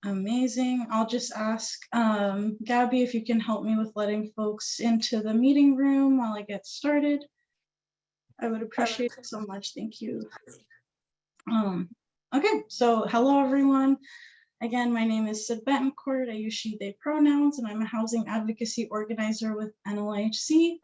Amazing. I'll just ask Gabby if you can help me with letting folks into the meeting room while I get started. I would appreciate it so much. Thank you. Okay, so hello everyone. Again, my name is Sid Betancourt. I use she, they pronouns, and I'm a housing advocacy organizer with NLIHC.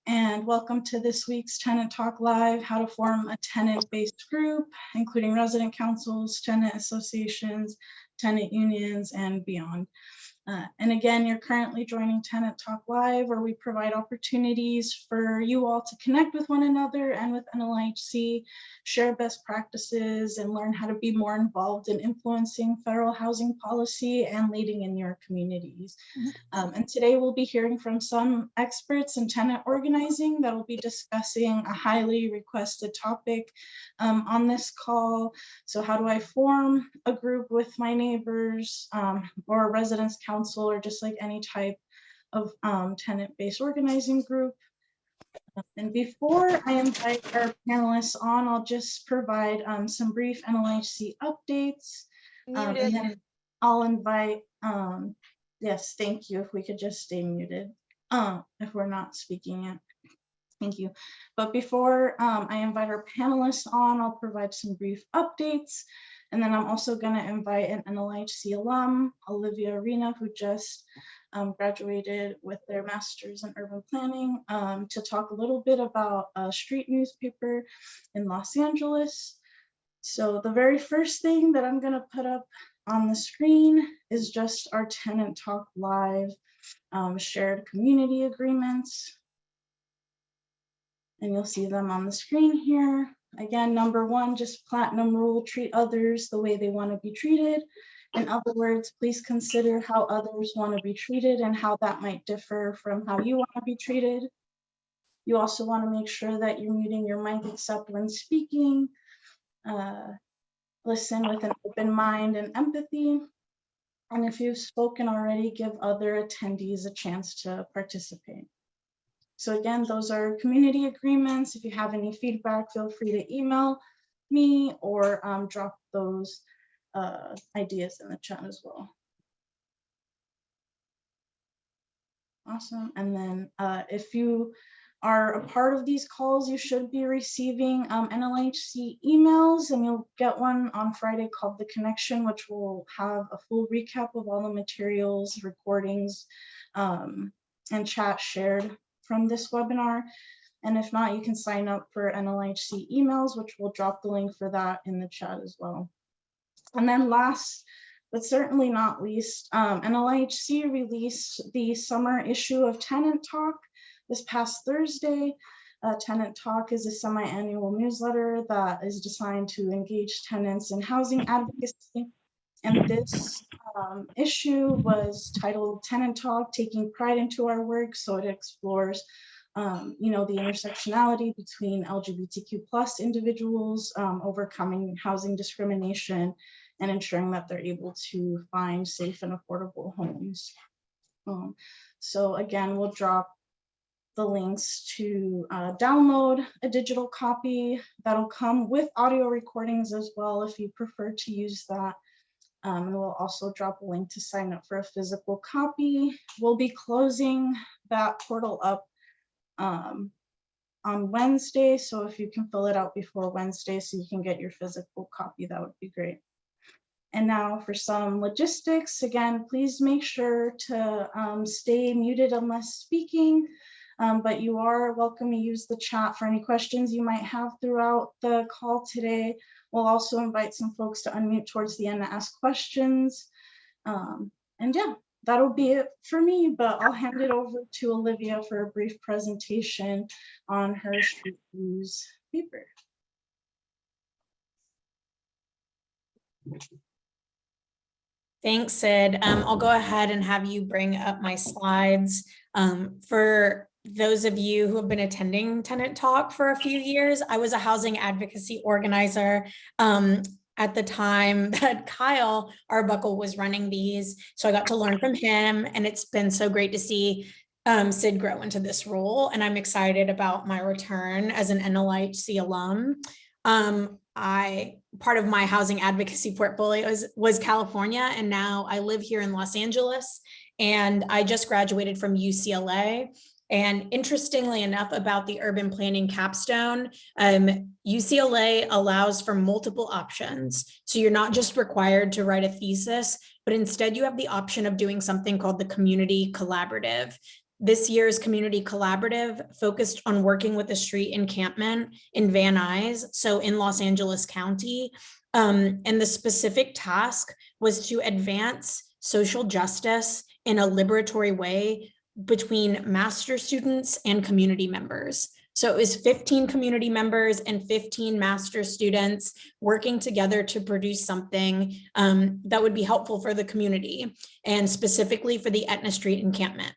And welcome to this week's Tenant Talk Live, how to form a tenant-based group, including resident councils, tenant associations, tenant unions, and beyond. And again, you're currently joining Tenant Talk Live, where we provide opportunities for you all to connect with one another and with NLIHC, share best practices, and learn how to be more involved in influencing federal housing policy and leading in your communities. And today we'll be hearing from some experts in tenant organizing that will be discussing a highly requested topic on this call. So how do I form a group with my neighbors or a residence council, or just like any type of tenant-based organizing group? And before I invite our panelists on, I'll just provide some brief NLIHC updates. And then I'll invite, yes, thank you, if we could just stay muted if we're not speaking yet. Thank you. But before I invite our panelists on, I'll provide some brief updates. And then I'm also going to invite an NLIHC alum, Olivia, who just graduated with their master's in urban planning, to talk a little bit about a street newspaper in Los Angeles. So the very first thing that I'm going to put up on the screen is just our Tenant Talk Live shared community agreements. And you'll see them on the screen here. Again, number one, just platinum rule, treat others the way they want to be treated. In other words, please consider how others want to be treated and how that might differ from how you want to be treated. You also want to make sure that you're muting your mic except when speaking. Listen with an open mind and empathy. And if you've spoken already, give other attendees a chance to participate. So again, those are community agreements. If you have any feedback, feel free to email me or drop those ideas in the chat as well. Awesome. And then if you are a part of these calls, you should be receiving NLIHC emails, and you'll get one on Friday called The Connection, which will have a full recap of all the materials, recordings, and chat shared from this webinar. And if not, you can sign up for NLIHC emails, which we'll drop the link for that in the chat as well. And then last, but certainly not least, NLIHC released the summer issue of Tenant Talk this past Thursday. Tenant Talk is a semi-annual newsletter that is designed to engage tenants in housing advocacy. And this issue was titled Tenant Talk, Taking Pride into Our Work. So it explores, you know, the intersectionality between LGBTQ+ individuals, overcoming housing discrimination, and ensuring that they're able to find safe and affordable homes. So again, we'll drop the links to download a digital copy. That'll come with audio recordings as well if you prefer to use that. And we'll also drop a link to sign up for a physical copy. We'll be closing that portal up on Wednesday. So if you can fill it out before Wednesday so you can get your physical copy, that would be great. And now for some logistics. Again, please make sure to stay muted unless speaking, but you are welcome to use the chat for any questions you might have throughout the call today. We'll also invite some folks to unmute towards the end to ask questions. And yeah, that'll be it for me, but I'll hand it over to Olivia for a brief presentation on her street news paper. Thanks, Sid. I'll go ahead and have you bring up my slides. For those of you who have been attending Tenant Talk for a few years, I was a housing advocacy organizer at the time that Kyle Arbuckle was running these. So I got to learn from him, and it's been so great to see Sid grow into this role. And I'm excited about my return as an NLIHC alum. Part of my housing advocacy portfolio was California, and now I live here in Los Angeles, and I just graduated from UCLA. And interestingly enough, about the urban planning capstone, UCLA allows for multiple options. So you're not just required to write a thesis, but instead you have the option of doing something called the community collaborative. This year's community collaborative focused on working with a street encampment in Van Nuys, so in Los Angeles County. And the specific task was to advance social justice in a liberatory way between master students and community members. So it was 15 community members and 15 master students working together to produce something that would be helpful for the community, and specifically for the Etna Street encampment.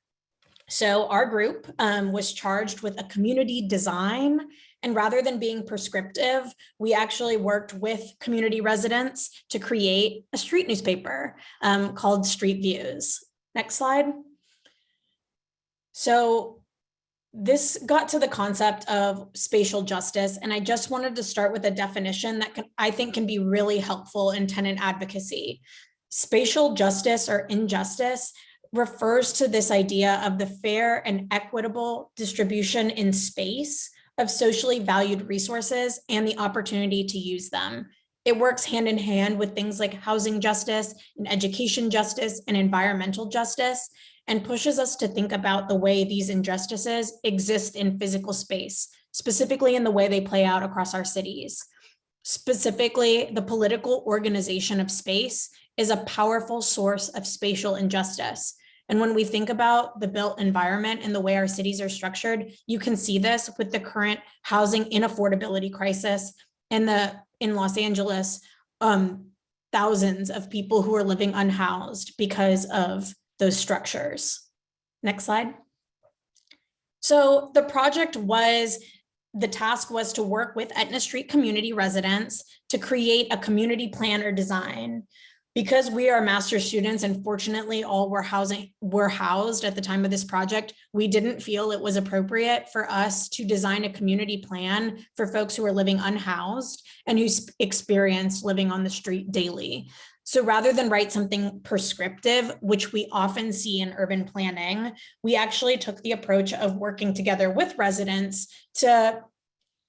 So our group was charged with a community design, and rather than being prescriptive, we actually worked with community residents to create a street newspaper called Street Views. Next slide. So this got to the concept of spatial justice, and I just wanted to start with a definition that I think can be really helpful in tenant advocacy. Spatial justice or injustice refers to this idea of the fair and equitable distribution in space of socially valued resources and the opportunity to use them. It works hand in hand with things like housing justice and education justice and environmental justice, and pushes us to think about the way these injustices exist in physical space, specifically in the way they play out across our cities. Specifically, the political organization of space is a powerful source of spatial injustice. And when we think about the built environment and the way our cities are structured, you can see this with the current housing inaffordability crisis and in Los Angeles, thousands of people who are living unhoused because of those structures. Next slide. So the task was to work with Etna Street community residents to create a community plan or design. Because we are master students, and fortunately all were housed at the time of this project, we didn't feel it was appropriate for us to design a community plan for folks who are living unhoused and who experience living on the street daily. So rather than write something prescriptive, which we often see in urban planning, we actually took the approach of working together with residents to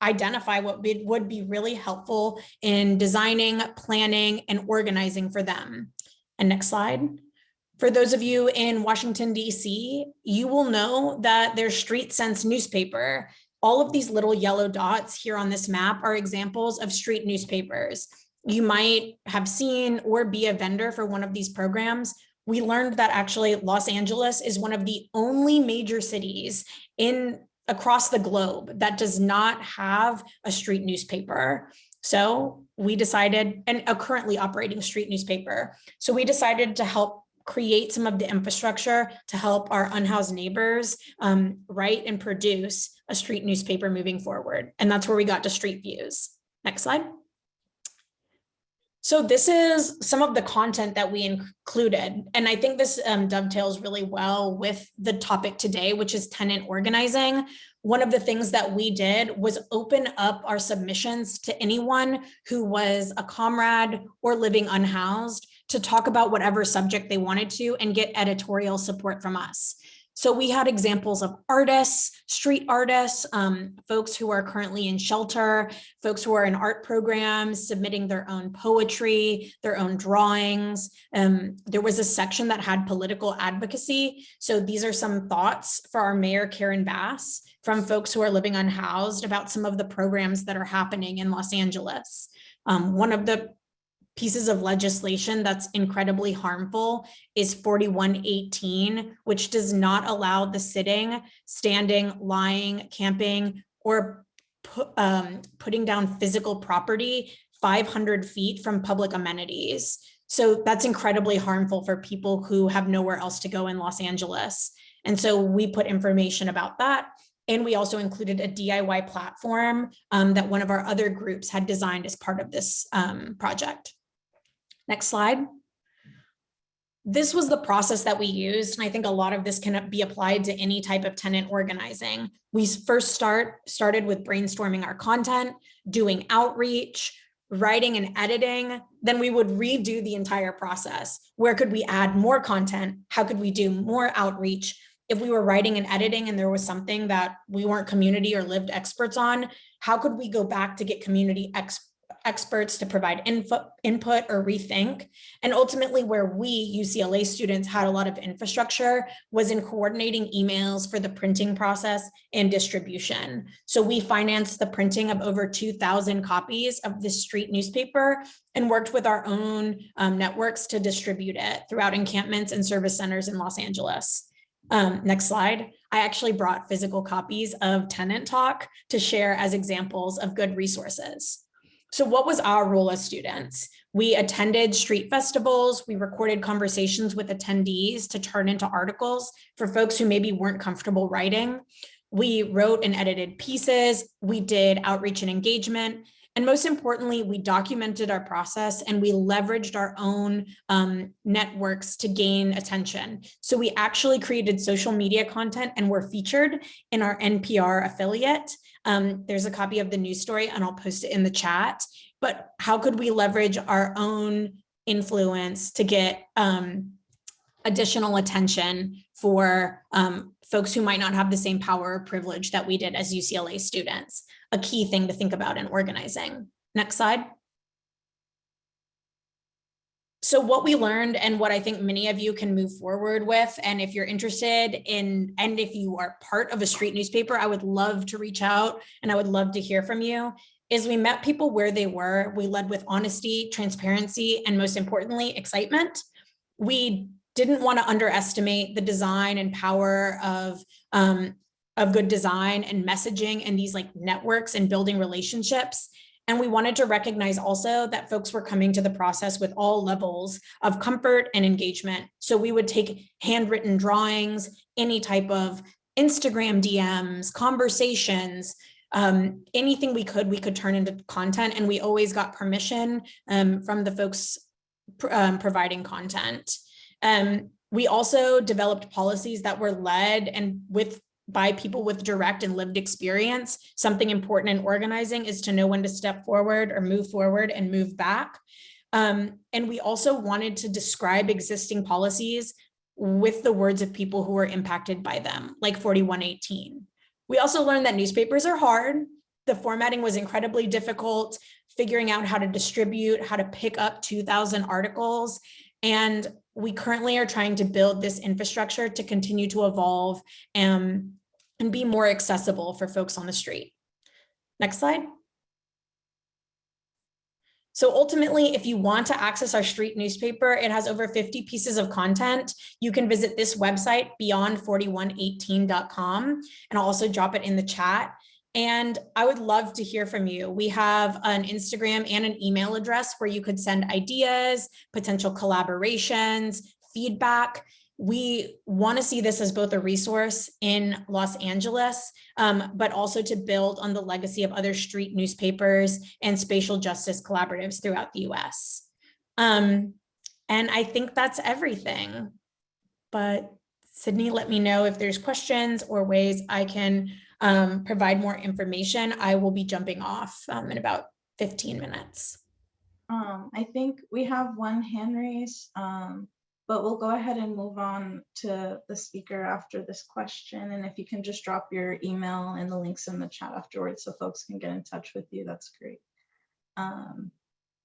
identify what would be really helpful in designing, planning, and organizing for them. And next slide. For those of you in Washington, D.C., you will know that there's Street Sense newspaper. All of these little yellow dots here on this map are examples of street newspapers. You might have seen or be a vendor for one of these programs. We learned that actually Los Angeles is one of the only major cities across the globe that does not have a street newspaper. So we decided, and a currently operating street newspaper. So we decided to help create some of the infrastructure to help our unhoused neighbors write and produce a street newspaper moving forward. And that's where we got to Street Views. Next slide. So this is some of the content that we included. And I think this dovetails really well with the topic today, which is tenant organizing. One of the things that we did was open up our submissions to anyone who was a comrade or living unhoused to talk about whatever subject they wanted to and get editorial support from us. So we had examples of artists, street artists, folks who are currently in shelter, folks who are in art programs, submitting their own poetry, their own drawings. There was a section that had political advocacy. So these are some thoughts for our Mayor, Karen Bass, from folks who are living unhoused about some of the programs that are happening in Los Angeles. One of the pieces of legislation that's incredibly harmful is 4118, which does not allow the sitting, standing, lying, camping, or putting down physical property 500 feet from public amenities. So that's incredibly harmful for people who have nowhere else to go in Los Angeles. And so we put information about that. And we also included a DIY platform that one of our other groups had designed as part of this project. Next slide. This was the process that we used, and I think a lot of this can be applied to any type of tenant organizing. We first started with brainstorming our content, doing outreach, writing and editing. Then we would redo the entire process. Where could we add more content? How could we do more outreach? If we were writing and editing and there was something that we weren't community or lived experts on, how could we go back to get community experts to provide input or rethink? And ultimately, where we UCLA students had a lot of infrastructure was in coordinating emails for the printing process and distribution. So we financed the printing of over 2,000 copies of the street newspaper and worked with our own networks to distribute it throughout encampments and service centers in Los Angeles. Next slide. I actually brought physical copies of Tenant Talk to share as examples of good resources. So what was our role as students? We attended street festivals. We recorded conversations with attendees to turn into articles for folks who maybe weren't comfortable writing. We wrote and edited pieces. We did outreach and engagement. And most importantly, we documented our process and we leveraged our own networks to gain attention. So we actually created social media content and were featured in our NPR affiliate. There's a copy of the news story and I'll post it in the chat. But how could we leverage our own influence to get additional attention for folks who might not have the same power or privilege that we did as UCLA students? A key thing to think about in organizing. Next slide. So what we learned and what I think many of you can move forward with, and if you're interested in, and if you are part of a street newspaper, I would love to reach out and I would love to hear from you, is we met people where they were. We led with honesty, transparency, and most importantly, excitement. We didn't want to underestimate the design and power of good design and messaging and these like networks and building relationships. And we wanted to recognize also that folks were coming to the process with all levels of comfort and engagement. So we would take handwritten drawings, any type of Instagram DMs, conversations, anything we could turn into content. And we always got permission from the folks providing content. We also developed policies that were led and by people with direct and lived experience. Something important in organizing is to know when to step forward or move forward and move back. And we also wanted to describe existing policies with the words of people who were impacted by them, like 4118. We also learned that newspapers are hard. The formatting was incredibly difficult, figuring out how to distribute, how to pick up 2,000 articles. And we currently are trying to build this infrastructure to continue to evolve and be more accessible for folks on the street. Next slide. So ultimately, if you want to access our street newspaper, it has over 50 pieces of content. You can visit this website, beyond4118.com, and I'll also drop it in the chat. And I would love to hear from you. We have an Instagram and an email address where you could send ideas, potential collaborations, feedback. We want to see this as both a resource in Los Angeles, but also to build on the legacy of other street newspapers and spatial justice collaboratives throughout the US. And I think that's everything. But Sydney, let me know if there's questions or ways I can provide more information. I will be jumping off in about 15 minutes. I think we have one hand raise, but we'll go ahead and move on to the speaker after this question. And if you can just drop your email and the links in the chat afterwards so folks can get in touch with you, that's great.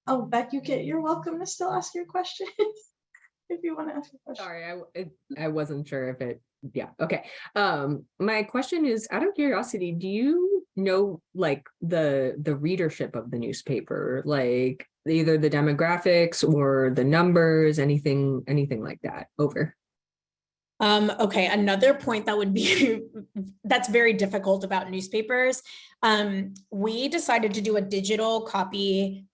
Oh, Beck, you're welcome to still ask your questions if you want to ask a question. Sorry, I wasn't sure if it, yeah, okay. My question is, out of curiosity, do you know like the readership of the newspaper, like either the demographics or the numbers, anything like that? Over. Okay, another point that would be that's very difficult about newspapers. We decided to do a digital copy,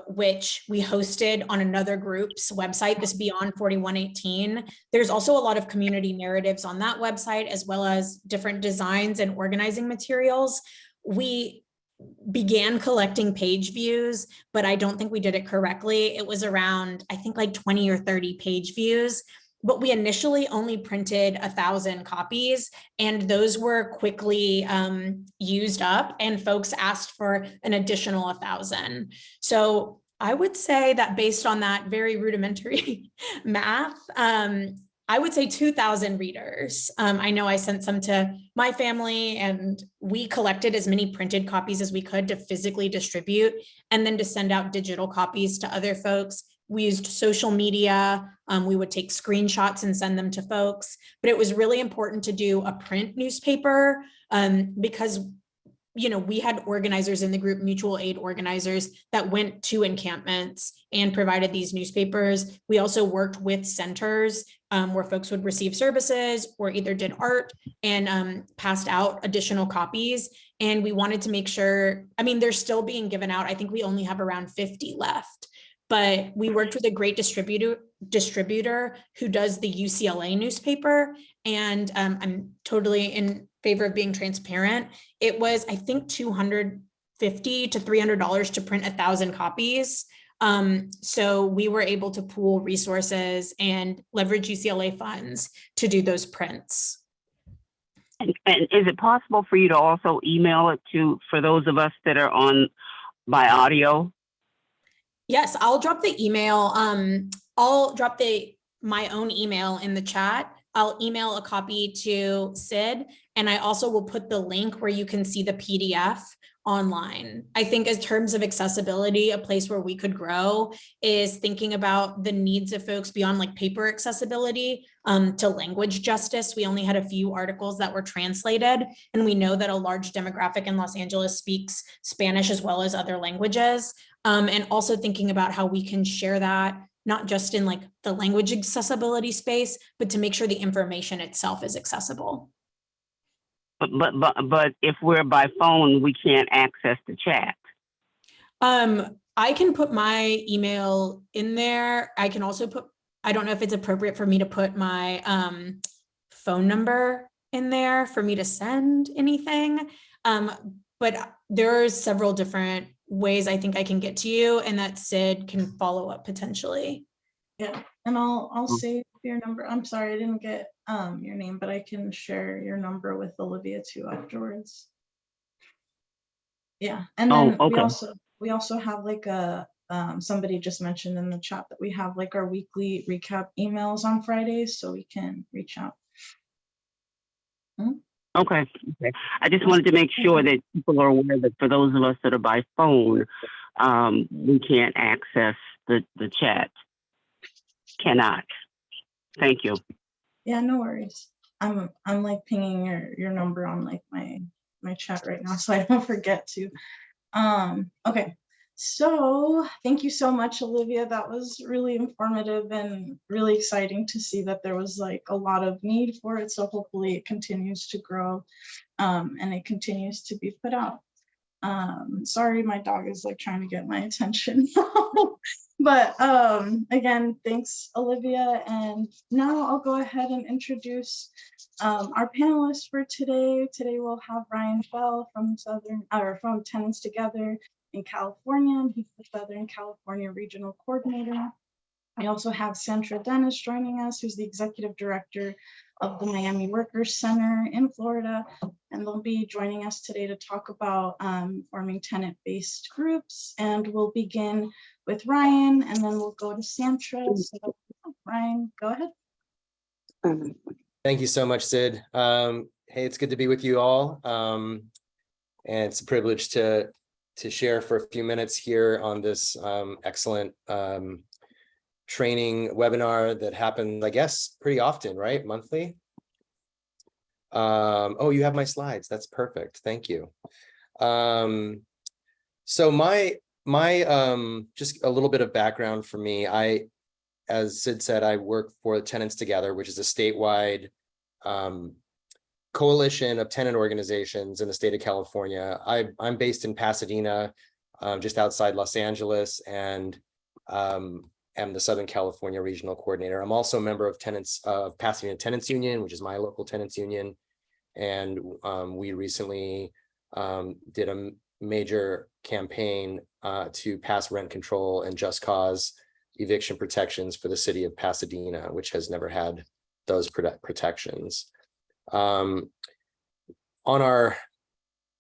which we hosted on another group's website, this Beyond 4118. There's also a lot of community narratives on that website, as well as different designs and organizing materials. We began collecting page views, but I don't think we did it correctly. It was around, I think like 20 or 30 page views, but we initially only printed 1,000 copies, and those were quickly used up, and folks asked for an additional 1,000. So I would say that based on that very rudimentary math, I would say 2,000 readers. I know I sent some to my family, and we collected as many printed copies as we could to physically distribute, and then to send out digital copies to other folks. We used social media. We would take screenshots and send them to folks, but it was really important to do a print newspaper because we had organizers in the group, mutual aid organizers, that went to encampments and provided these newspapers. We also worked with centers where folks would receive services or either did art and passed out additional copies. And we wanted to make sure, they're still being given out. I think we only have around 50 left, but we worked with a great distributor who does the UCLA newspaper. And I'm totally in favor of being transparent. It was, I think, $250 to $300 to print 1,000 copies. So we were able to pool resources and leverage UCLA funds to do those prints. And is it possible for you to also email it for those of us that are on by audio? Yes, I'll drop the email. I'll drop my own email in the chat. I'll email a copy to Sid, and I also will put the link where you can see the PDF online. I think in terms of accessibility, a place where we could grow is thinking about the needs of folks beyond like paper accessibility to language justice. We only had a few articles that were translated, and we know that a large demographic in Los Angeles speaks Spanish as well as other languages. And also thinking about how we can share that, not just in like the language accessibility space, but to make sure the information itself is accessible. But if we're by phone, we can't access the chat. I can put my email in there. I can also put, I don't know if it's appropriate for me to put my phone number in there for me to send anything. But there are several different ways I think I can get to you, and that Sid can follow up potentially. Yeah, and I'll save your number. I'm sorry I didn't get your name, but I can share your number with Olivia too afterwards. Yeah, and then okay. we also have like a somebody just mentioned in the chat that we have like our weekly recap emails on Fridays, so we can reach out. Okay. I just wanted to make sure that people are aware that for those of us that are by phone, we can't access the chat. Cannot. Thank you. Yeah, no worries. I'm like pinging your number on like my chat right now, so I don't forget to. Okay. So thank you so much, Olivia. That was really informative and really exciting to see that there was like a lot of need for it. So hopefully it continues to grow and it continues to be put out. Sorry, my dog is like trying to get my attention. But again, thanks, Olivia. And now I'll go ahead and introduce our panelists for today. Today we'll have Ryan Bell from from Tenants Together in California, and he's the Southern California Regional Coordinator. I also have Santra Denis joining us, who's the Executive Director of the Miami Workers Center in Florida, and they'll be joining us today to talk about forming tenant-based groups. And we'll begin with Ryan, and then we'll go to Santra. So Ryan, go ahead. Thank you so much, Sid. Hey, it's good to be with you all. And it's a privilege to share for a few minutes here on this excellent training webinar that happens, I guess, pretty often, right? Monthly. Oh, you have my slides. That's perfect. Thank you. So my just a little bit of background for me. As Sid said, I work for Tenants Together, which is a statewide coalition of tenant organizations in the state of California. I'm based in Pasadena, just outside Los Angeles, and am the Southern California Regional Coordinator. I'm also a member of Pasadena Tenants Union, which is my local tenants union. And we recently did major campaign to pass rent control and just cause eviction protections for the city of Pasadena, which has never had those protections. On our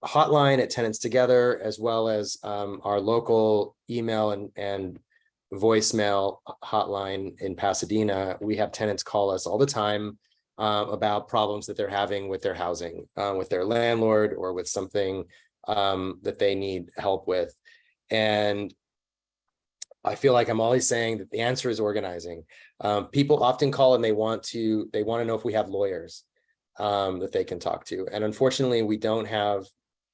hotline at Tenants Together, as well as our local email and voicemail hotline in Pasadena, we have tenants call us all the time about problems that they're having with their housing, with their landlord, or with something that they need help with. And I feel like I'm always saying that the answer is organizing. People often call and they want to know if we have lawyers that they can talk to. And unfortunately, we don't have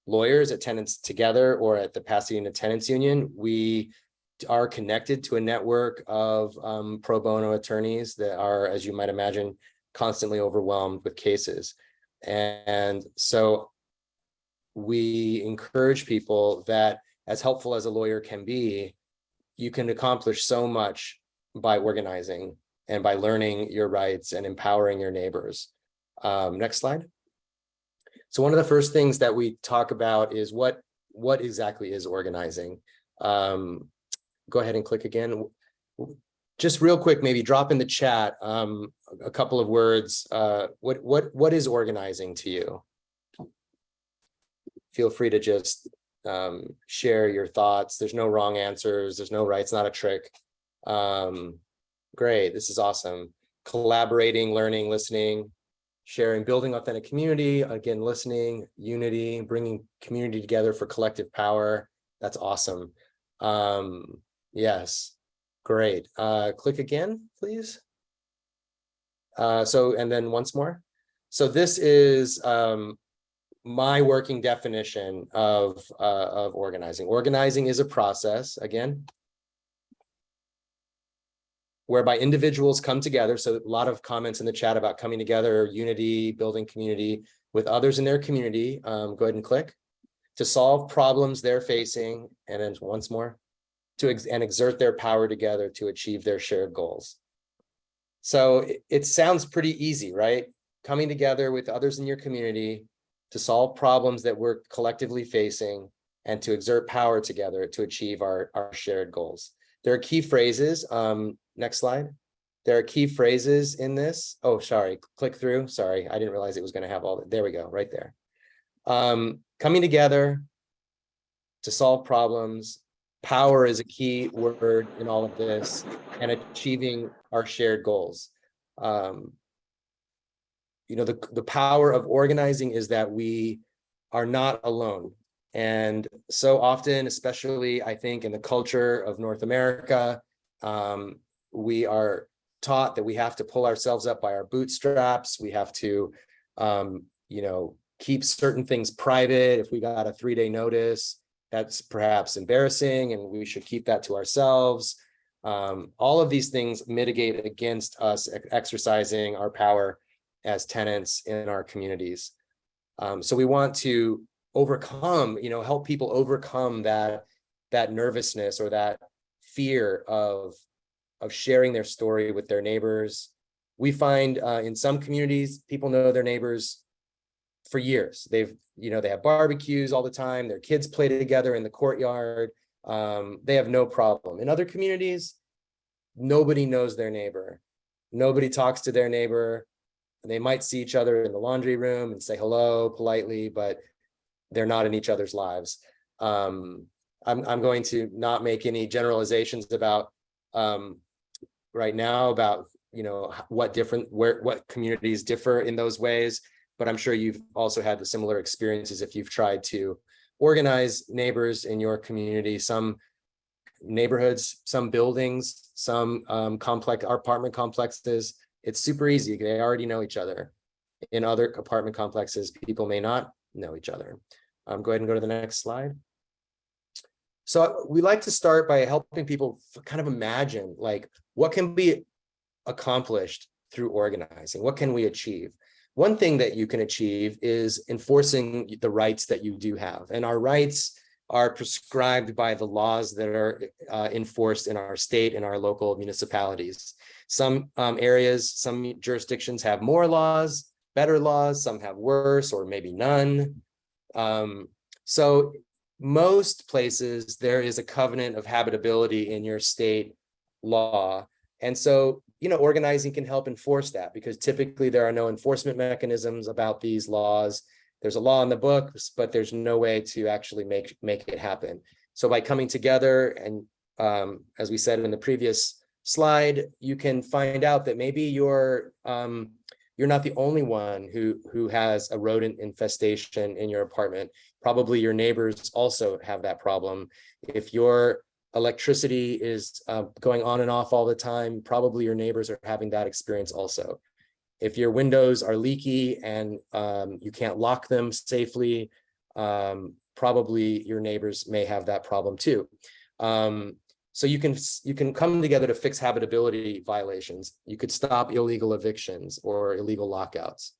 lawyers at Tenants Together or at the Pasadena Tenants Union. We are connected to a network of pro bono attorneys that are, as you might imagine, constantly overwhelmed with cases. And so we encourage people that, as helpful as a lawyer can be, you can accomplish so much by organizing and by learning your rights and empowering your neighbors. Next slide. So one of the first things that we talk about is what exactly is organizing. Go ahead and click again. Just real quick, maybe drop in the chat a couple of words. What is organizing to you? Feel free to just share your thoughts. There's no wrong answers. There's no right. It's not a trick. Great. This is awesome. Collaborating, learning, listening, sharing, building authentic community. Again, listening, unity, bringing community together for collective power. That's awesome. Yes. Great. Click again, please. And then once more. So this is my working definition of organizing. Organizing is a process, again, whereby individuals come together. So a lot of comments in the chat about coming together, unity, building community with others in their community. Go ahead and click to solve problems they're facing. And then once more, and exert their power together to achieve their shared goals. So it sounds pretty easy, right? Coming together with others in your community to solve problems that we're collectively facing and to exert power together to achieve our shared goals. There are key phrases. Next slide. There are key phrases in this. Oh, sorry, click through. Sorry, I didn't realize it was going to have all that. There we go, right there. Coming together to solve problems. Power is a key word in all of this, and achieving our shared goals. The power of organizing is that we are not alone. And so often, especially I think in the culture of North America, we are taught that we have to pull ourselves up by our bootstraps. We have to, keep certain things private. If we got a 3-day notice, that's perhaps embarrassing and we should keep that to ourselves. All of these things mitigate against us exercising our power as tenants in our communities. So we want to overcome, help people overcome that nervousness or that fear of sharing their story with their neighbors. We find in some communities, people know their neighbors for years. They have barbecues all the time. Their kids play together in the courtyard. They have no problem. In other communities, nobody knows their neighbor. Nobody talks to their neighbor. They might see each other in the laundry room and say hello politely, but they're not in each other's lives. I'm going to not make any generalizations about right now about what communities differ in those ways. But I'm sure you've also had the similar experiences if you've tried to organize neighbors in your community. Some neighborhoods, some buildings, some apartment complexes, it's super easy. They already know each other. In other apartment complexes, people may not know each other. Go ahead and go to the next slide. So we like to start by helping people kind of imagine what can be accomplished through organizing. What can we achieve? One thing that you can achieve is enforcing the rights that you do have. And our rights are prescribed by the laws that are enforced in our state and our local municipalities. Some areas, some jurisdictions have more laws, better laws, some have worse or maybe none. So most places there is a covenant of habitability in your state law. And so, organizing can help enforce that, because typically there are no enforcement mechanisms about these laws. There's a law in the books, but there's no way to actually make it happen. So by coming together and, as we said in the previous slide, you can find out that maybe you're not the only one who has a rodent infestation in your apartment. Probably your neighbors also have that problem. If your electricity is going on and off all the time, probably your neighbors are having that experience also. If your windows are leaky and you can't lock them safely, probably your neighbors may have that problem too. So you can come together to fix habitability violations. You could stop illegal evictions or illegal lockouts.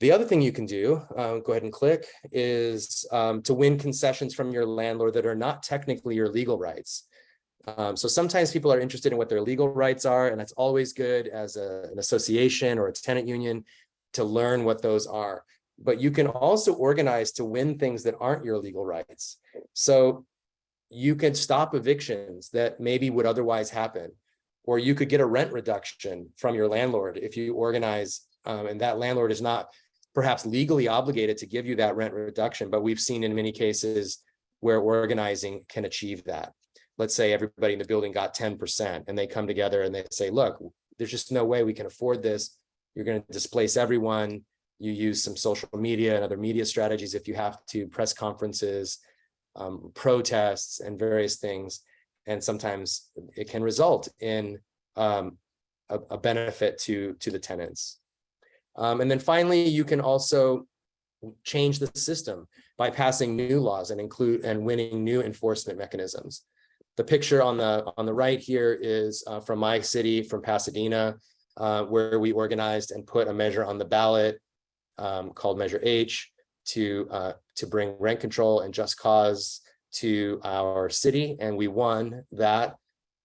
The other thing you can do, go ahead and click, is to win concessions from your landlord that are not technically your legal rights. So sometimes people are interested in what their legal rights are, and that's always good as an association or a tenant union to learn what those are. But you can also organize to win things that aren't your legal rights. So you can stop evictions that maybe would otherwise happen, or you could get a rent reduction from your landlord if you organize, and that landlord is not perhaps legally obligated to give you that rent reduction, but we've seen in many cases where organizing can achieve that. Let's say everybody in the building got 10% and they come together and they say, look, there's just no way we can afford this. You're going to displace everyone. You use some social media and other media strategies if you have to, press conferences, protests, and various things. And sometimes it can result in a benefit to the tenants. And then finally, you can also change the system by passing new laws and winning new enforcement mechanisms. The picture on the right here is from my city, from Pasadena, where we organized and put a measure on the ballot called Measure H to bring rent control and just cause to our city, and we won that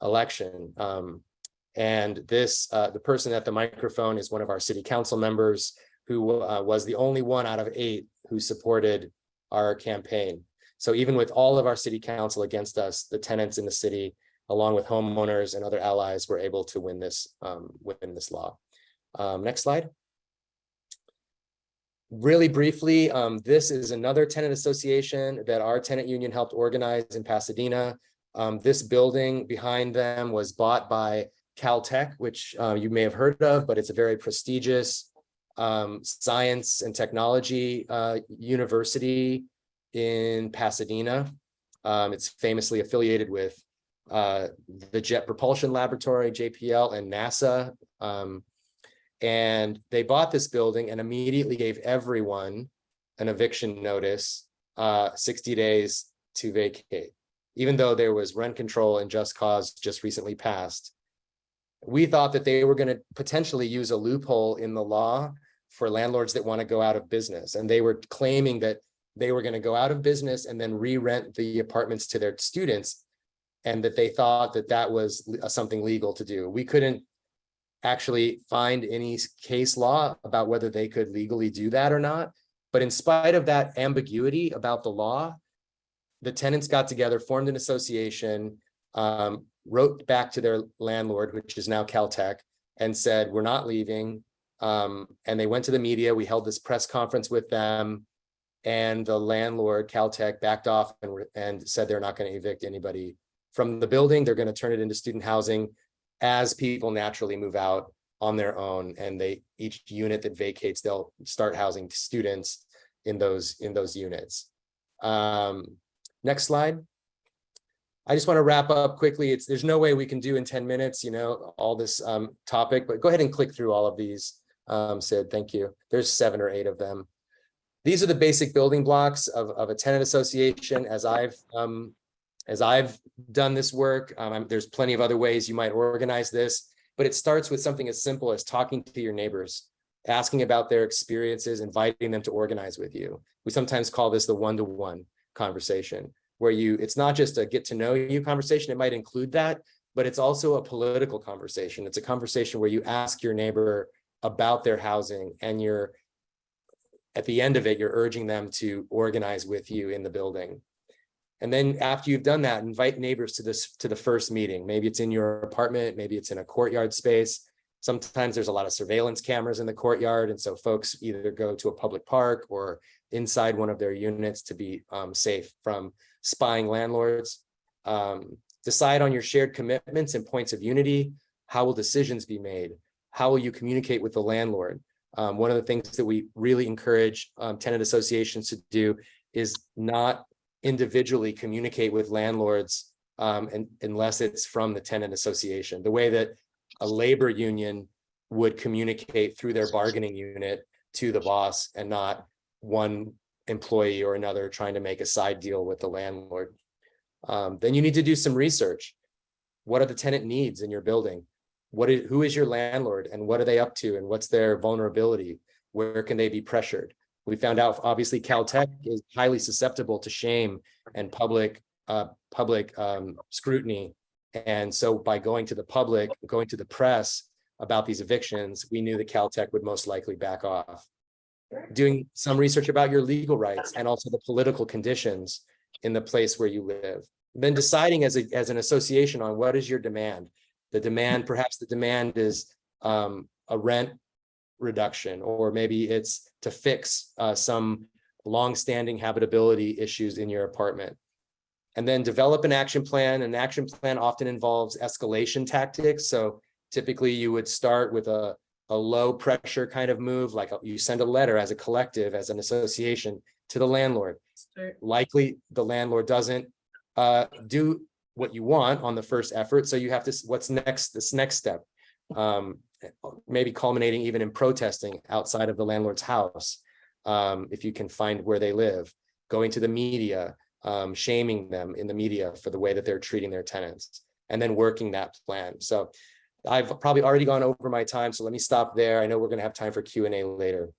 election. And this, the person at the microphone is one of our city council members who was the only one out of 8 who supported our campaign. So even with all of our city council against us, the tenants in the city, along with homeowners and other allies, were able to win this law. Next slide. Really briefly, this is another tenant association that our tenant union helped organize in Pasadena. This building behind them was bought by Caltech, which you may have heard of, but it's a very prestigious science and technology university in Pasadena. It's famously affiliated with the Jet Propulsion Laboratory, JPL, and NASA. And they bought this building and immediately gave everyone an eviction notice, 60 days to vacate, even though there was rent control and just cause just recently passed. We thought that they were going to potentially use a loophole in the law for landlords that want to go out of business. And they were claiming that they were going to go out of business and then re-rent the apartments to their students, and that they thought that that was something legal to do. We couldn't actually find any case law about whether they could legally do that or not. But in spite of that ambiguity about the law, the tenants got together, formed an association, wrote back to their landlord, which is now Caltech, and said, we're not leaving. And they went to the media. We held this press conference with them, and the landlord, Caltech, backed off and said they're not going to evict anybody from the building. They're going to turn it into student housing as people naturally move out on their own. And each unit that vacates, they'll start housing students in those units. Next slide. I just want to wrap up quickly. There's no way we can do in 10 minutes, all this topic, but go ahead and click through all of these, Sid, thank you. There's 7 or 8 of them. These are the basic building blocks of a tenant association. As I've done this work, there's plenty of other ways you might organize this, but it starts with something as simple as talking to your neighbors, asking about their experiences, inviting them to organize with you. We sometimes call this the one-to-one conversation, where it's not just a get to know you conversation. It might include that, but it's also a political conversation. It's a conversation where you ask your neighbor about their housing, and at the end of it, you're urging them to organize with you in the building. And then after you've done that, invite neighbors to the first meeting. Maybe it's in your apartment, maybe it's in a courtyard space. Sometimes there's a lot of surveillance cameras in the courtyard. And so folks either go to a public park or inside one of their units to be safe from spying landlords. Decide on your shared commitments and points of unity. How will decisions be made? How will you communicate with the landlord? One of the things that we really encourage tenant associations to do is not individually communicate with landlords unless it's from the tenant association. The way that a labor union would communicate through their bargaining unit to the boss, and not one employee or another trying to make a side deal with the landlord. Then you need to do some research. What are the tenant needs in your building? Who is your landlord, and what are they up to, and what's their vulnerability? Where can they be pressured? We found out, obviously, Caltech is highly susceptible to shame and public scrutiny. And so by going to the public, going to the press about these evictions, we knew that Caltech would most likely back off. Doing some research about your legal rights and also the political conditions in the place where you live. Then deciding as an association on what is your demand. Perhaps the demand is a rent reduction, or maybe it's to fix some long-standing habitability issues in your apartment. And then develop an action plan. An action plan often involves escalation tactics. So typically you would start with a low pressure kind of move, like you send a letter as a collective, as an association, to the landlord. Likely the landlord doesn't do what you want on the first effort. So you have to, what's next, this next step, maybe culminating even in protesting outside of the landlord's house, if you can find where they live, going to the media, shaming them in the media for the way that they're treating their tenants, and then working that plan. So I've probably already gone over my time, so let me stop there. I know we're going to have time for Q&A later.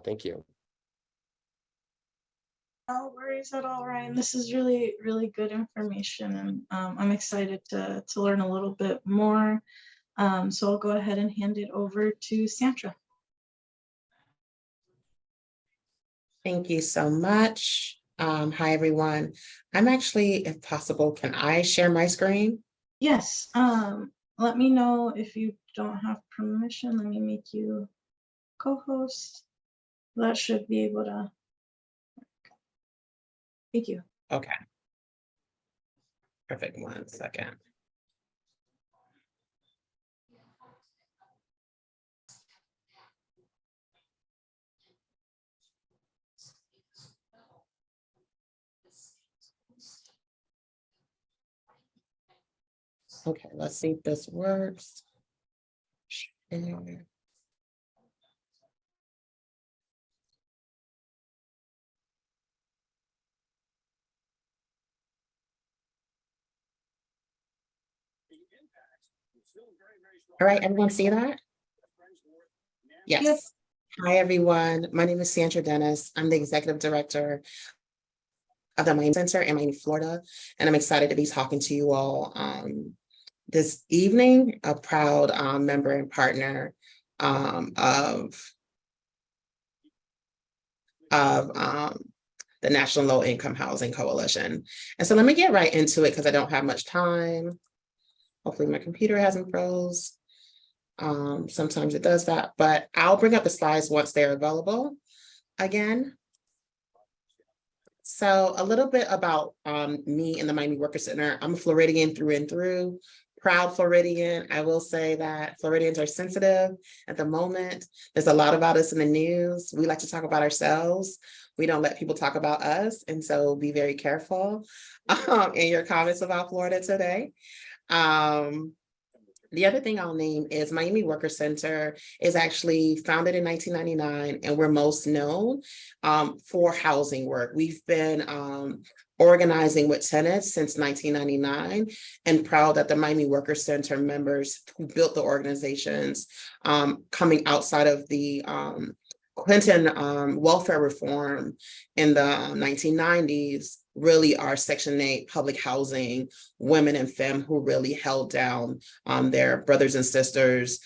Thank you. No worries at all, Ryan. This is really, really good information, and I'm excited to learn a little bit more. So I'll go ahead and hand it over to Santra. Thank you so much. Hi, everyone. I'm actually, if possible, can I share my screen? Yes. Let me know if you don't have permission. Let me make you co-host. That should be able to. Thank you. Okay. Perfect. 1 second. Okay, let's see if this works. Share. All right, everyone see that? Yes. Yep. Hi, everyone. My name is Santra Denis. I'm the executive director of the Miami Center in Miami, Florida, and I'm excited to be talking to you all this evening. A proud member and partner of the National Low Income Housing Coalition. And so let me get right into it because I don't have much time. Hopefully my computer hasn't froze. Sometimes it does that, but I'll bring up the slides once they're available again. So a little bit about me and the Miami Worker Center. I'm a Floridian through and through, proud Floridian. I will say that Floridians are sensitive at the moment. There's a lot about us in the news. We like to talk about ourselves. We don't let people talk about us. And so be very careful in your comments about Florida today. The other thing I'll name is Miami Worker Center is actually founded in 1999, and we're most known for housing work. We've been organizing with tenants since 1999, and proud that the Miami Worker Center members who built the organizations coming outside of the Clinton welfare reform in the 1990s really are Section 8 public housing women and femme who really held down their brothers and sisters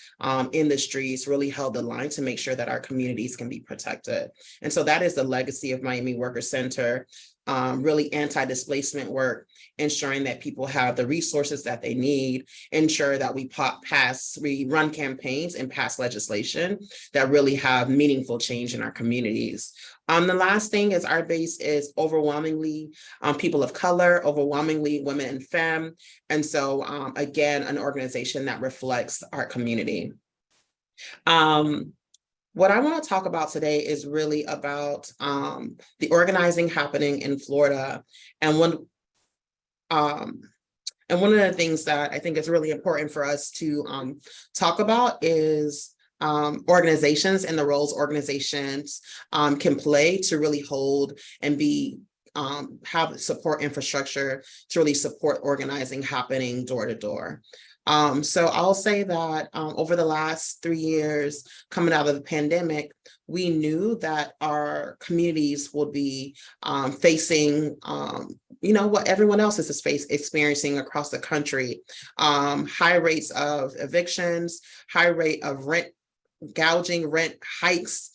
in the streets, really held the line to make sure that our communities can be protected. And so that is the legacy of Miami Worker Center. really anti-displacement work, ensuring that people have the resources that they need, ensure that we run campaigns and pass legislation that really have meaningful change in our communities. The last thing is our base is overwhelmingly people of color, overwhelmingly women and femme. And so again, an organization that reflects our community. What I want to talk about today is really about the organizing happening in Florida. And one of the things that I think is really important for us to talk about is organizations and the roles organizations can play to really hold and have support infrastructure to really support organizing happening door to door. So I'll say that over the last 3 years coming out of the pandemic, we knew that our communities would be facing what everyone else is experiencing across the country. High rates of evictions, high rate of rent gouging, rent hikes.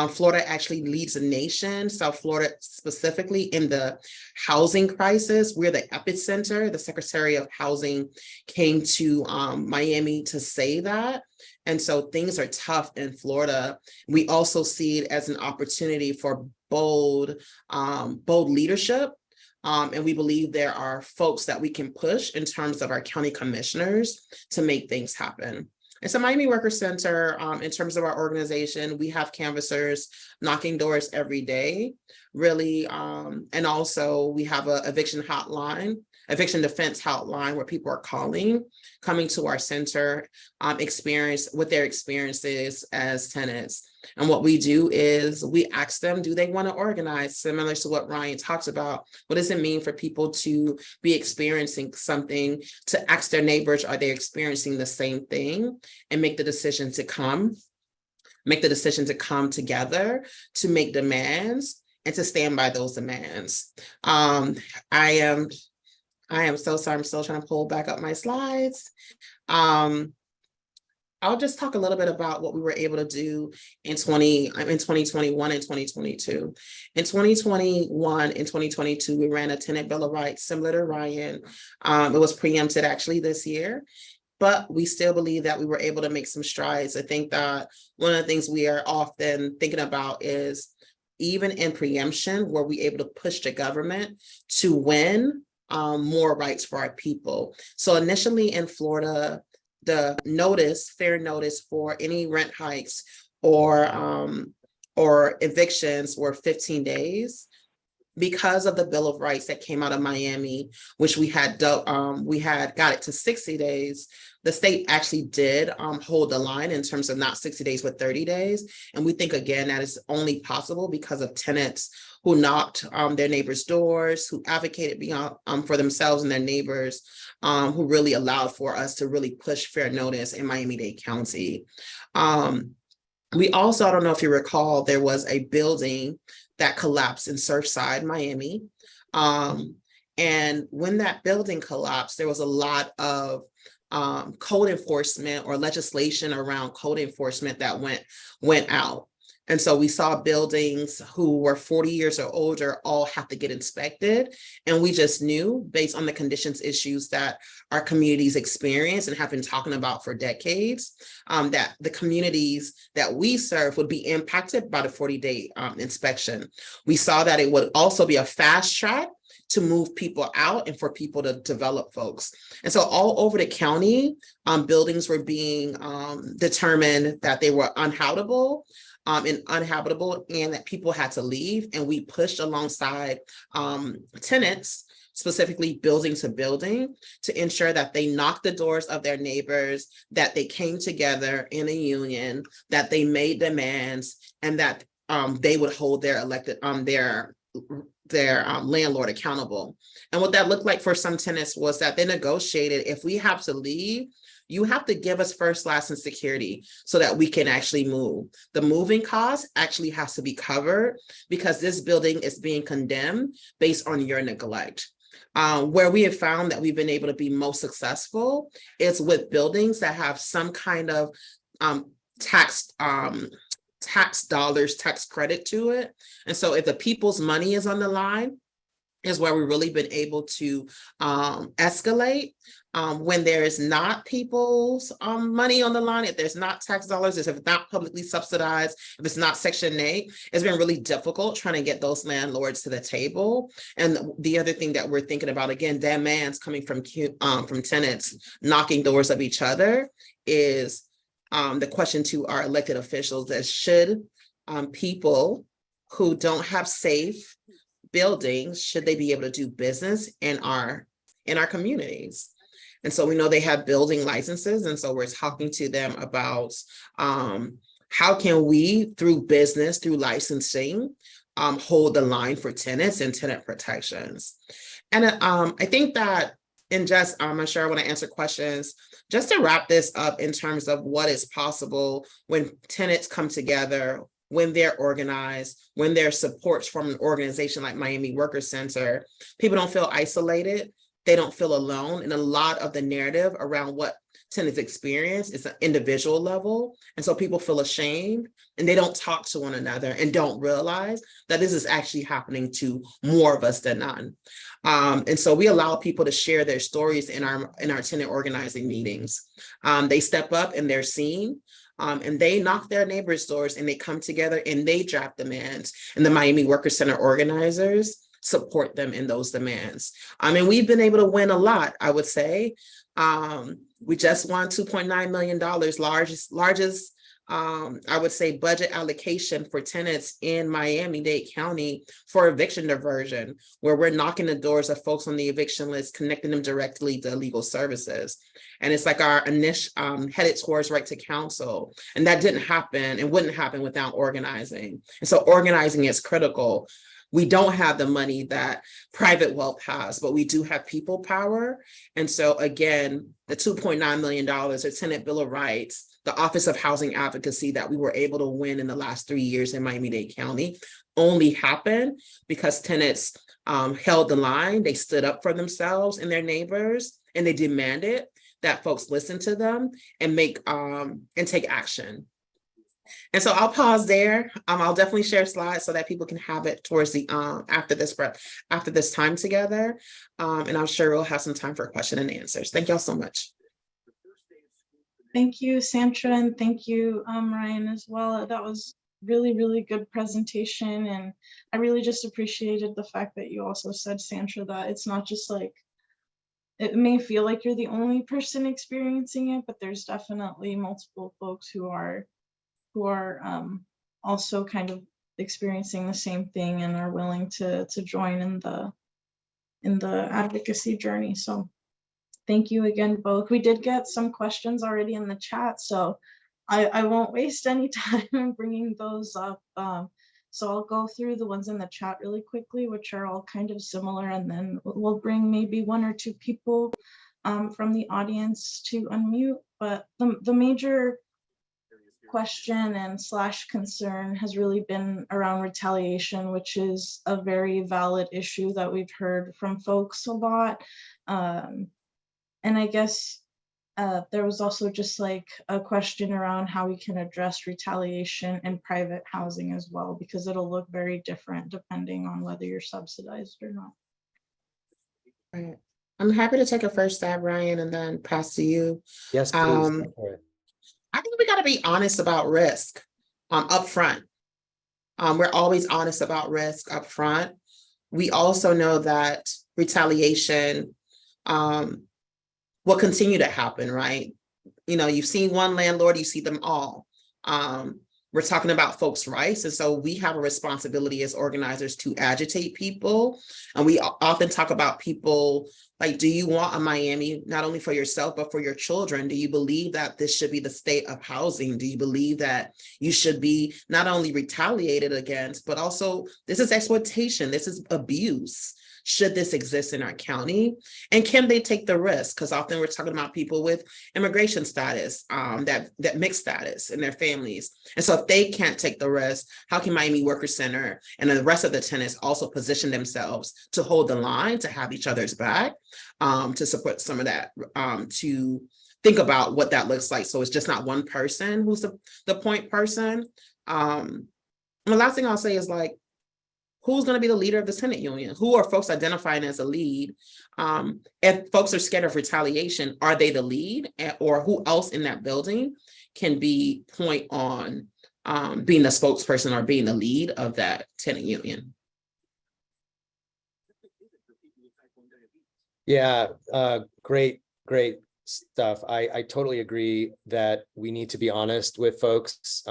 Florida actually leads the nation, South Florida specifically, in the housing crisis. We're the epicenter. The Secretary of Housing came to Miami to say that. And so things are tough in Florida. We also see it as an opportunity for bold leadership. And we believe there are folks that we can push in terms of our county commissioners to make things happen. And so Miami Workers Center, in terms of our organization, we have canvassers knocking doors every day, really. And also we have an eviction defense hotline where people are coming to our center, with their experiences as tenants. And what we do is we ask them, do they want to organize? Similar to what Ryan talked about, what does it mean for people to be experiencing something, to ask their neighbors, are they experiencing the same thing, and make the decision to come together to make demands and to stand by those demands. I am so sorry, I'm still trying to pull back up my slides. I'll just talk a little bit about what we were able to do in 2021 and 2022. In 2021 and 2022, we ran a tenant bill of rights similar to Ryan. It was preempted actually this year, but we still believe that we were able to make some strides. I think that one of the things we are often thinking about is, even in preemption, were we able to push the government to win more rights for our people? So initially in Florida, the fair notice for any rent hikes or evictions were 15 days. Because of the Bill of Rights that came out of Miami, which we had got it to 60 days, the state actually did hold the line in terms of not 60 days, but 30 days. And we think, again, that is only possible because of tenants who knocked their neighbors' doors, who advocated for themselves and their neighbors, who really allowed for us to really push fair notice in Miami-Dade County. We also, I don't know if you recall, there was a building that collapsed in Surfside, Miami. And when that building collapsed, there was a lot of code enforcement or legislation around code enforcement that went out. And so we saw buildings who were 40 years or older all have to get inspected. And we just knew, based on the conditions issues that our communities experience and have been talking about for decades, that the communities that we serve would be impacted by the 40-day inspection. We saw that it would also be a fast track to move people out and for people to develop folks. And so all over the county, buildings were being determined that they were uninhabitable and that people had to leave. And we pushed alongside tenants, specifically building to building, to ensure that they knocked the doors of their neighbors, that they came together in a union, that they made demands, and that they would hold their elected their landlord accountable. And what that looked like for some tenants was that they negotiated, if we have to leave, you have to give us first, last, and security so that we can actually move. The moving cost actually has to be covered because this building is being condemned based on your neglect. Where we have found that we've been able to be most successful is with buildings that have some kind of tax dollars, tax credit to it. And so if the people's money is on the line, is where we've really been able to escalate when there is not people's money on the line, if there's not tax dollars, if it's not publicly subsidized, if it's not Section 8, it's been really difficult trying to get those landlords to the table. And the other thing that we're thinking about, again, demands coming from tenants knocking doors of each other, is the question to our elected officials that should people who don't have safe buildings, should they be able to do business in our communities? And so we know they have building licenses, and so we're talking to them about how can we, through business, through licensing, hold the line for tenants and tenant protections. And I think that, and just I'm sure I want to answer questions, just to wrap this up in terms of what is possible when tenants come together, when they're organized, when there's supports from an organization like Miami Workers Center. People don't feel isolated. They don't feel alone. And a lot of the narrative around what tenants experience is an individual level. And so people feel ashamed and they don't talk to one another and don't realize that this is actually happening to more of us than none. And so we allow people to share their stories in our tenant organizing meetings. They step up and they're seen. And they knock their neighbors' doors and they come together and they draft demands. And the Miami Workers Center organizers support them in those demands. And we've been able to win a lot, I would say. We just won $2.9 million, largest I would say budget allocation for tenants in Miami-Dade County for eviction diversion, where we're knocking the doors of folks on the eviction list, connecting them directly to legal services. And it's like our initial headed towards right to counsel. And that didn't happen and wouldn't happen without organizing. And so organizing is critical. We don't have the money that private wealth has, but we do have people power. And so again, the $2.9 million, the Tenant Bill of Rights, the Office of Housing Advocacy that we were able to win in the last 3 years in Miami-Dade County only happened because tenants held the line. They stood up for themselves and their neighbors, and they demanded that folks listen to them and make and take action. And so I'll pause there. I'll definitely share slides so that people can have it towards the after this time together. And I'm sure we'll have some time for question and answers. Thank y'all so much. Thank you, Santra, and thank you, Ryan, as well. That was really, really good presentation. And I really just appreciated the fact that you also said, Santra, that it's not just like, it may feel like you're the only person experiencing it, but there's definitely multiple folks who are also kind of experiencing the same thing and are willing to join in the advocacy journey. So thank you again, both. We did get some questions already in the chat, so I won't waste any time in bringing those up. So I'll go through the ones in the chat really quickly, which are all kind of similar, and then we'll bring maybe one or two people from the audience to unmute. But the major question and / concern has really been around retaliation, which is a very valid issue that we've heard from folks a lot. And I guess there was also just like a question around how we can address retaliation in private housing as well, because it'll look very different depending on whether you're subsidized or not. Right. I'm happy to take a first stab, Ryan, and then pass to you. Yes, please. I think we got to be honest about risk up front. We're always honest about risk up front. We also know that retaliation will continue to happen, right? You know, you've seen one landlord, you see them all. We're talking about folks' rights. And so we have a responsibility as organizers to agitate people. And we often talk about people like, do you want a Miami, not only for yourself, but for your children? Do you believe that this should be the state of housing? Do you believe that you should be not only retaliated against, but also this is exploitation, this is abuse? Should this exist in our county? And can they take the risk? Because often we're talking about people with immigration status, that mixed status in their families. And so if they can't take the risk, how can Miami Workers Center and the rest of the tenants also position themselves to hold the line, to have each other's back, to support some of that, to think about what that looks like. So it's just not one person who's the point person. The last thing I'll say is like, who's going to be the leader of this tenant union? Who are folks identifying as a lead? If folks are scared of retaliation, are they the lead? Or who else in that building can be point on being the spokesperson or being the lead of that tenant union? Yeah, great stuff. I totally agree that we need to be honest with folks.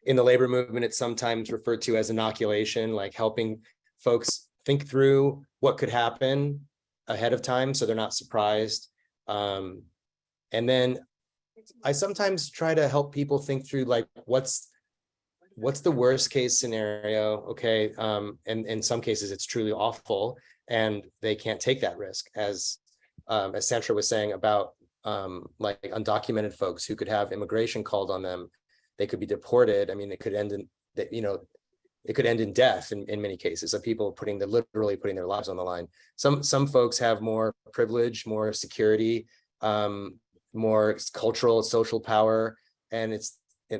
In the labor movement, it's sometimes referred to as inoculation, like helping folks think through what could happen ahead of time so they're not surprised. And then I sometimes try to help people think through, like, what's the worst case scenario, okay? And in some cases, it's truly awful, and they can't take that risk, as Santra was saying about like undocumented folks who could have immigration called on them. They could be deported. I mean, it could end in, it could end in death in many cases of people literally putting their lives on the line. Some folks have more privilege, more security, more cultural, social power, and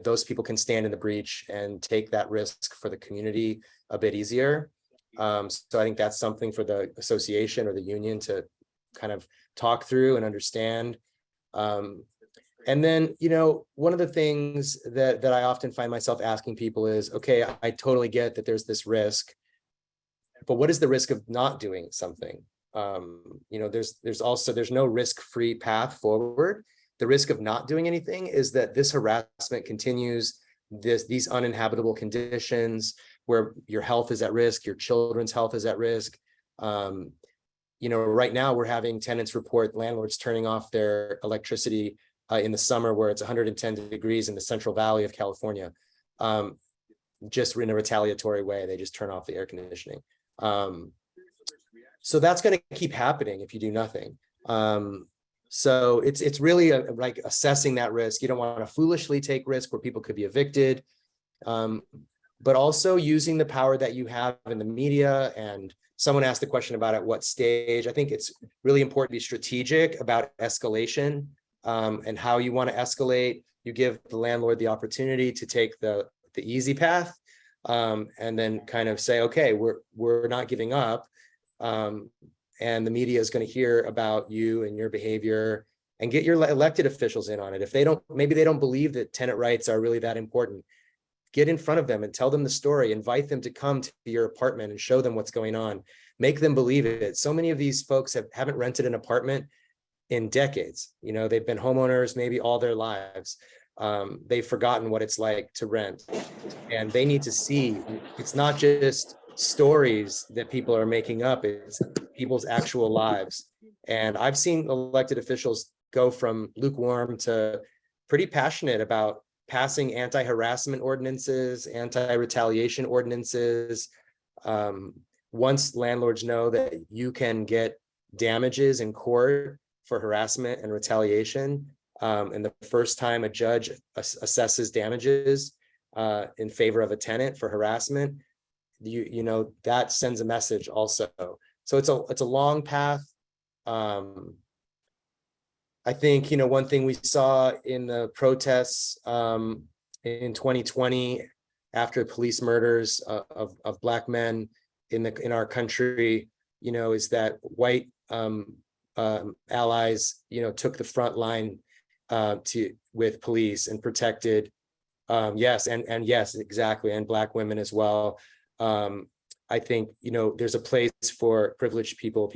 those people can stand in the breach and take that risk for the community a bit easier. So I think that's something for the association or the union to kind of talk through and understand. And then, one of the things that I often find myself asking people is, okay, I totally get that there's this risk, but what is the risk of not doing something? There's no risk-free path forward. The risk of not doing anything is that this harassment continues, these uninhabitable conditions where your health is at risk, your children's health is at risk. Right now we're having tenants report landlords turning off their electricity in the summer where it's 110 degrees in the Central Valley of California, just in a retaliatory way. They just turn off the air conditioning. So that's going to keep happening if you do nothing. So it's really like assessing that risk. You don't want to foolishly take risk where people could be evicted, but also using the power that you have in the media. And someone asked the question about at what stage. I think it's really important to be strategic about escalation. And how you want to escalate. You give the landlord the opportunity to take the easy path, and then kind of say, okay, we're not giving up, and the media is going to hear about you and your behavior, and get your elected officials in on it. If maybe they don't believe that tenant rights are really that important, get in front of them and tell them the story. Invite them to come to your apartment and show them what's going on. Make them believe it. So many of these folks haven't rented an apartment in decades. They've been homeowners maybe all their lives. They've forgotten what it's like to rent, and they need to see it's not just stories that people are making up, it's people's actual lives. And I've seen elected officials go from lukewarm to pretty passionate about passing anti-harassment ordinances, anti-retaliation ordinances. Once landlords know that you can get damages in court for harassment and retaliation, and the first time a judge assesses damages in favor of a tenant for harassment, that sends a message also. So it's a long path. I think one thing we saw in the protests in 2020 after police murders of Black men in our country, is that white allies, took the front line with police and protected, yes, exactly, and Black women as well. I think there's a place for privileged people,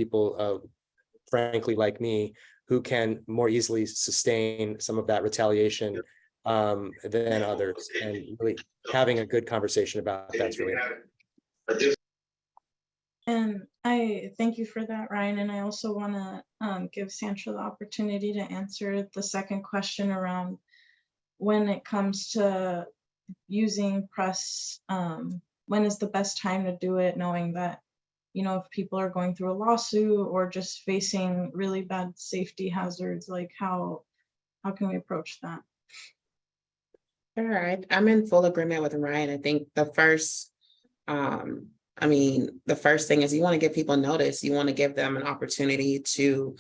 frankly like me, who can more easily sustain some of that retaliation than others, and really having a good conversation about that's really important. And I thank you for that, Ryan. And I also want to give Santra the opportunity to answer the second question around when it comes to using press, when is the best time to do it, knowing that, if people are going through a lawsuit or just facing really bad safety hazards, like how can we approach that? Sure, I'm in full agreement with Ryan. I think the first thing is you want to give people notice. You want to give them an opportunity to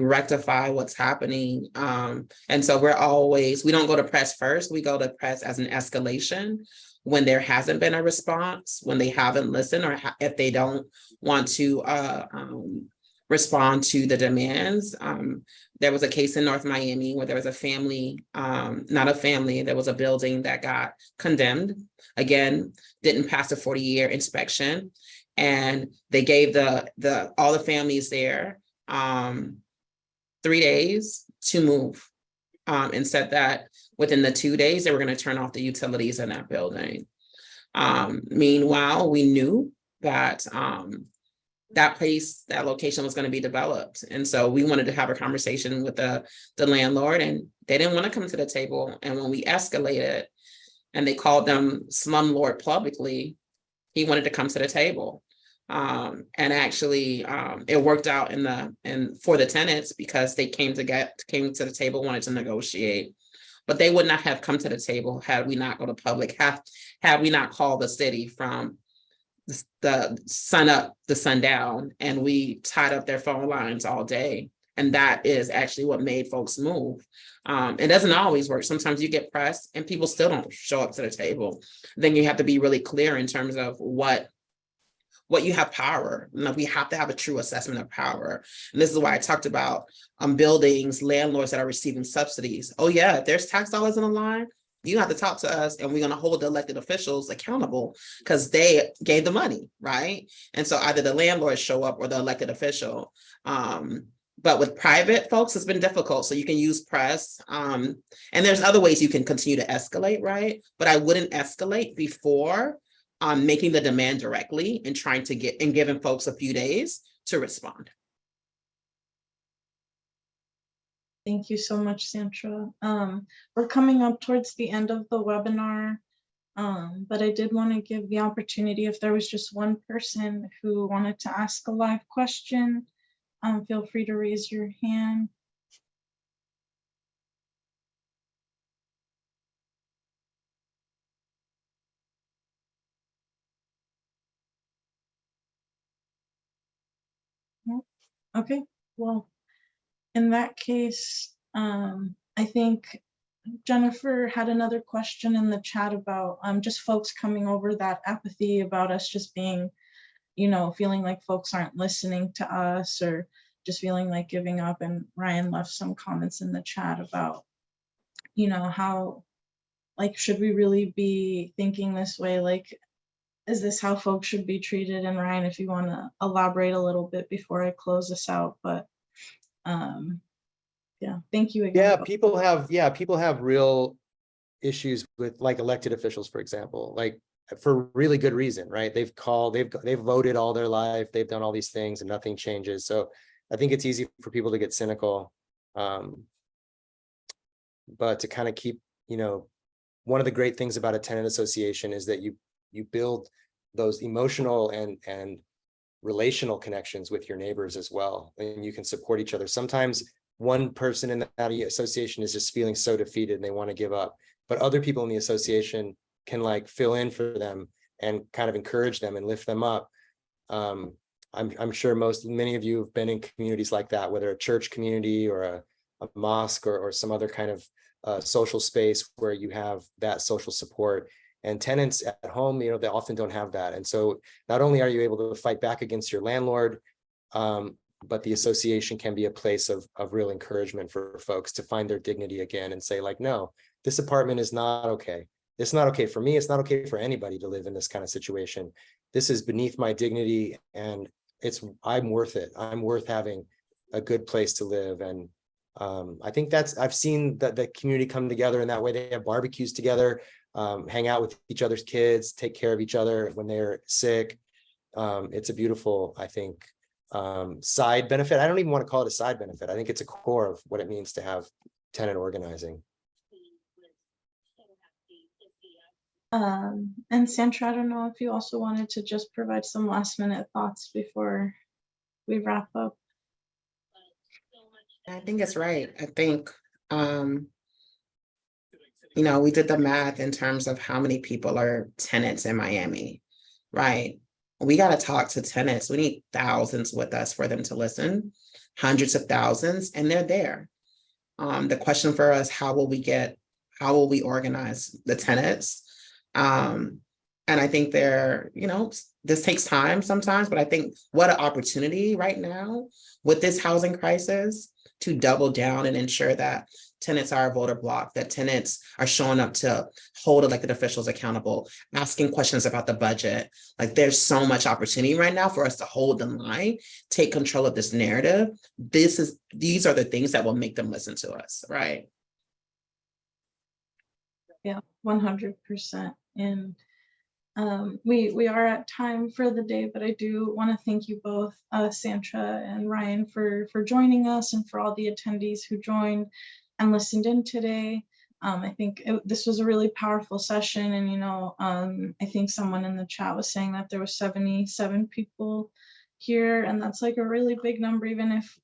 rectify what's happening. And so we don't go to press first. We go to press as an escalation. when there hasn't been a response, when they haven't listened, or if they don't want to respond to the demands. There was a case in North Miami where there was a family, not a family, there was a building that got condemned. Again, didn't pass a 40-year inspection. And they gave all the families there 3 days to move, and said that within the 2 days, they were going to turn off the utilities in that building. Meanwhile, we knew that that location was going to be developed. And so we wanted to have a conversation with the landlord, and they didn't want to come to the table. And when we escalated and they called them slumlord publicly, he wanted to come to the table. And actually, it worked out for the tenants, because they came to the table, wanted to negotiate. But they would not have come to the table had we not go to public, had we not called the city from the sun up, the sun down, and we tied up their phone lines all day. And that is actually what made folks move. It doesn't always work. Sometimes you get pressed and people still don't show up to the table. Then you have to be really clear in terms of what you have power. We have to have a true assessment of power. And this is why I talked about buildings, landlords that are receiving subsidies. Oh yeah, if there's tax dollars on the line, you have to talk to us, and we're going to hold the elected officials accountable because they gave the money, right? And so either the landlords show up or the elected official. But with private folks, it's been difficult. So you can use press. And there's other ways you can continue to escalate, right? But I wouldn't escalate before making the demand directly and trying to giving folks a few days to respond. Thank you so much, Santra. We're coming up towards the end of the webinar, but I did want to give the opportunity, if there was just one person who wanted to ask a live question, feel free to raise your hand. Okay, well, in that case, I think Jennifer had another question in the chat about just folks coming over that apathy about us just being, feeling like folks aren't listening to us, or just feeling like giving up. And Ryan left some comments in the chat about, how, like, should we really be thinking this way? Like, is this how folks should be treated? And Ryan, if you want to elaborate a little bit before I close this out, but yeah, thank you again. People have real issues with, like, elected officials, for example, like, for really good reason, right? They've voted all their life, they've done all these things and nothing changes. So I think it's easy for people to get cynical. But to kind of keep, one of the great things about a tenant association is that you build those emotional and relational connections with your neighbors as well, and you can support each other. Sometimes one person in that association is just feeling so defeated and they want to give up, but other people in the association can, like, fill in for them and kind of encourage them and lift them up. I'm sure many of you have been in communities like that, whether a church community or a mosque or some other kind of social space where you have that social support. And tenants at home, they often don't have that. And so not only are you able to fight back against your landlord, but the association can be a place of real encouragement for folks to find their dignity again and say, like, no, this apartment is not okay. It's not okay for me. It's not okay for anybody to live in this kind of situation. This is beneath my dignity, and I'm worth it. I'm worth having a good place to live. And I think I've seen that the community come together in that way. They have barbecues together, hang out with each other's kids, take care of each other when they're sick. It's a beautiful, I think, side benefit. I don't even want to call it a side benefit. I think it's a core of what it means to have tenant organizing. And Santra, I don't know if you also wanted to just provide some last minute thoughts before we wrap up. I think it's right. I think, we did the math in terms of how many people are tenants in Miami, right? We got to talk to tenants. We need thousands with us for them to listen, hundreds of thousands, and they're there. The question for us, how will we organize the tenants And I think this takes time sometimes, but I think what an opportunity right now with this housing crisis to double down and ensure that tenants are a voter block, that tenants are showing up to hold elected officials accountable, asking questions about the budget. Like there's so much opportunity right now for us to hold the line, take control of this narrative. These are the things that will make them listen to us, right? Yeah, 100%. And we are at time for the day, but I do want to thank you both, Santra and Ryan, for joining us, and for all the attendees who joined and listened in today. I think this was a really powerful session, and I think someone in the chat was saying that there was 77 people here, and that's like a really big number. Even if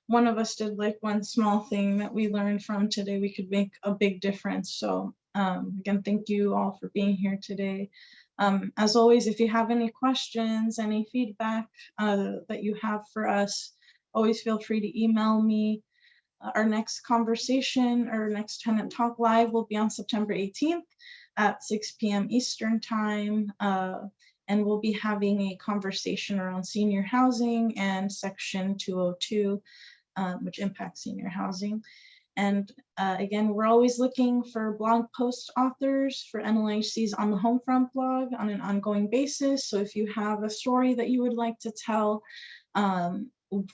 one of us did like one small thing that we learned from today, we could make a big difference. So again, thank you all for being here today. As always, if you have any questions, any feedback that you have for us, always feel free to email me. Our next conversation or next Tenant Talk Live will be on September 18th at 6 p.m. Eastern Time. And we'll be having a conversation around senior housing and Section 202, which impacts senior housing. And again, we're always looking for blog post authors for NLHC's On the Homefront blog on an ongoing basis. So if you have a story that you would like to tell,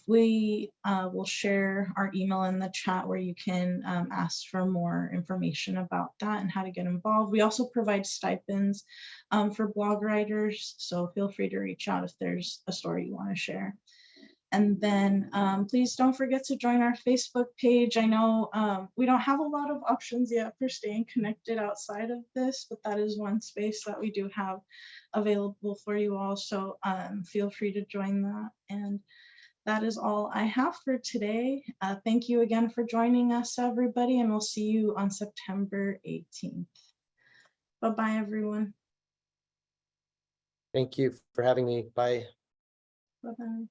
we will share our email in the chat where you can ask for more information about that and how to get involved. We also provide stipends for blog writers, so feel free to reach out if there's a story you want to share. And then please don't forget to join our Facebook page. I know we don't have a lot of options yet for staying connected outside of this, but that is one space that we do have available for you all. So feel free to join that. And that is all I have for today. Thank you again for joining us, everybody, and we'll see you on September 18th. Bye-bye, everyone. Thank you for having me. Bye. Bye-bye.